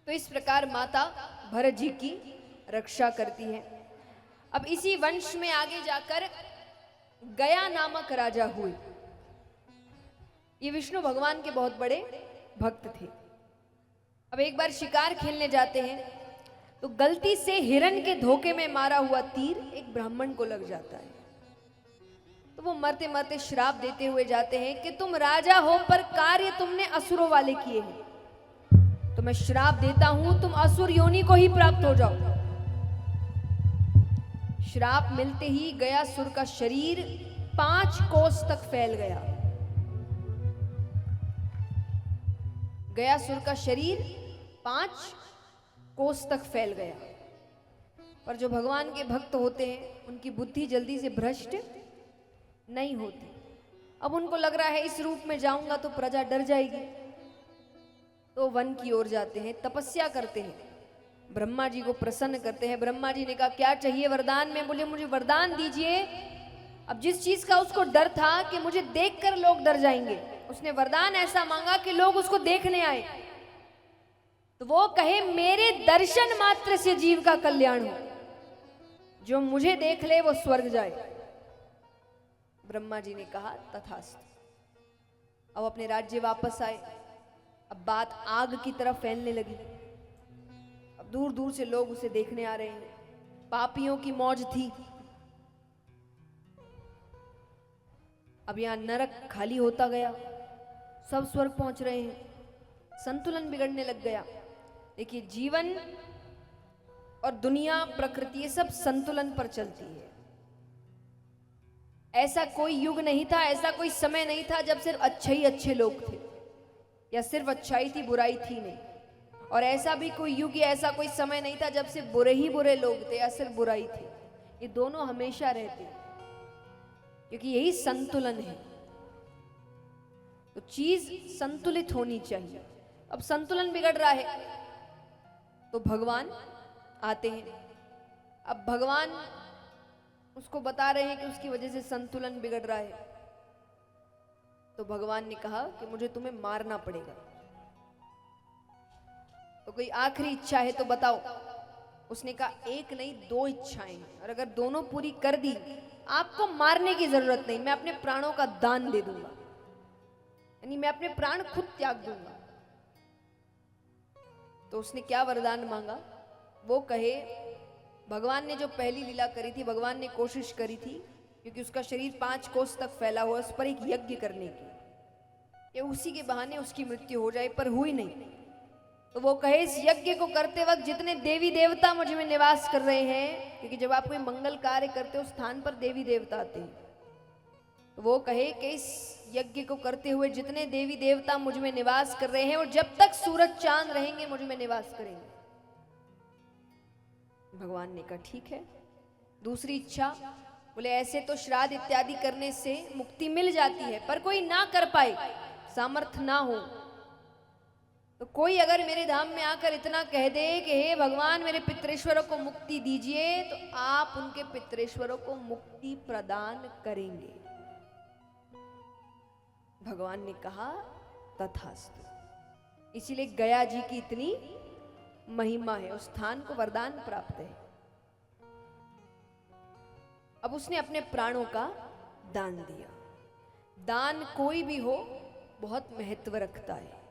तो इस प्रकार माता भरत जी की रक्षा करती है। अब इसी वंश में आगे जाकर गया नामक राजा हुए। ये विष्णु भगवान के बहुत बड़े भक्त थे। अब एक बार शिकार खेलने जाते हैं तो गलती से हिरण के धोखे में मारा हुआ तीर एक ब्राह्मण को लग जाता है। तो वो मरते मरते श्राप देते हुए जाते हैं कि तुम राजा हो पर कार्य तुमने असुरों वाले किए हैं, तो मैं श्राप देता हूं तुम असुर योनि को ही प्राप्त हो जाओ। श्राप मिलते ही गयासुर का शरीर 5 कोस तक फैल गया। गयासुर का शरीर 5 कोस तक फैल गया। पर जो भगवान के भक्त होते हैं उनकी बुद्धि जल्दी से भ्रष्ट नहीं होती। अब उनको लग रहा है इस रूप में जाऊंगा तो प्रजा डर जाएगी, तो वन की ओर जाते हैं, तपस्या करते हैं, ब्रह्मा जी को प्रसन्न करते हैं। ब्रह्मा जी ने कहा क्या चाहिए वरदान में? बोले मुझे वरदान दीजिए। अब जिस चीज का उसको डर था कि मुझे देखकर लोग डर जाएंगे, उसने वरदान ऐसा मांगा कि लोग उसको देखने आए, तो वो कहे मेरे दर्शन मात्र से जीव का कल्याण हो, जो मुझे देख ले वो स्वर्ग जाए। ब्रह्मा जी ने कहा तथास्तु। अब अपने राज्य वापस आए। अब बात आग की तरफ फैलने लगी। अब दूर दूर से लोग उसे देखने आ रहे हैं। पापियों की मौज थी। अब यहां नरक खाली होता गया, सब स्वर्ग पहुंच रहे हैं, संतुलन बिगड़ने लग गया। देखिए जीवन और दुनिया, प्रकृति, ये सब संतुलन पर चलती है। ऐसा कोई युग नहीं था, ऐसा कोई समय नहीं था जब सिर्फ अच्छे ही अच्छे लोग थे या सिर्फ अच्छाई थी बुराई थी नहीं। और ऐसा भी कोई युग या ऐसा कोई समय नहीं था जब सिर्फ बुरे ही बुरे लोग थे या सिर्फ बुराई थी। ये दोनों हमेशा रहते, क्योंकि यही संतुलन है। तो चीज संतुलित होनी चाहिए। अब संतुलन बिगड़ रहा है तो भगवान आते हैं। अब भगवान उसको बता रहे हैं कि उसकी वजह से संतुलन बिगड़ रहा है। तो भगवान ने कहा कि मुझे तुम्हें मारना पड़ेगा, तो कोई आखिरी इच्छा है तो बताओ। उसने कहा एक नहीं 2 इच्छाएं हैं, और अगर दोनों पूरी कर दी आपको मारने की जरूरत नहीं, मैं अपने प्राणों का दान दे दूंगा, यानी मैं अपने प्राण खुद त्याग दूंगा। तो उसने क्या वरदान मांगा? वो कहे भगवान ने जो पहली लीला करी थी, भगवान ने कोशिश करी थी, क्योंकि उसका शरीर 5 कोस तक फैला हुआ, उस पर एक यज्ञ करने की, कि उसी के बहाने उसकी मृत्यु हो जाए, पर हुई नहीं। तो वो कहे इस यज्ञ को करते वक्त जितने देवी देवता मुझ में निवास कर रहे हैं, क्योंकि जब आप कोई मंगल कार्य करते हो उस स्थान पर देवी देवता आते हैं, तो वो कहे कि इस यज्ञ को करते हुए जितने देवी देवता मुझ में निवास कर रहे हैं वो जब तक सूरज चांद रहेंगे मुझ में निवास करेंगे। भगवान ने कहा ठीक है। दूसरी इच्छा, बोले ऐसे तो श्राद्ध इत्यादि करने से मुक्ति मिल जाती है, पर कोई ना कर पाए, सामर्थ्य ना हो, तो कोई अगर मेरे धाम में आकर इतना कह दे कि हे भगवान मेरे पितृेश्वरों को मुक्ति दीजिए, तो आप उनके पितृेश्वरों को मुक्ति प्रदान करेंगे। भगवान ने कहा तथास्तु। इसीलिए गया जी की इतनी महिमा है, उस स्थान को वरदान प्राप्त है। अब उसने अपने प्राणों का दान दिया। दान कोई भी हो बहुत महत्व रखता है।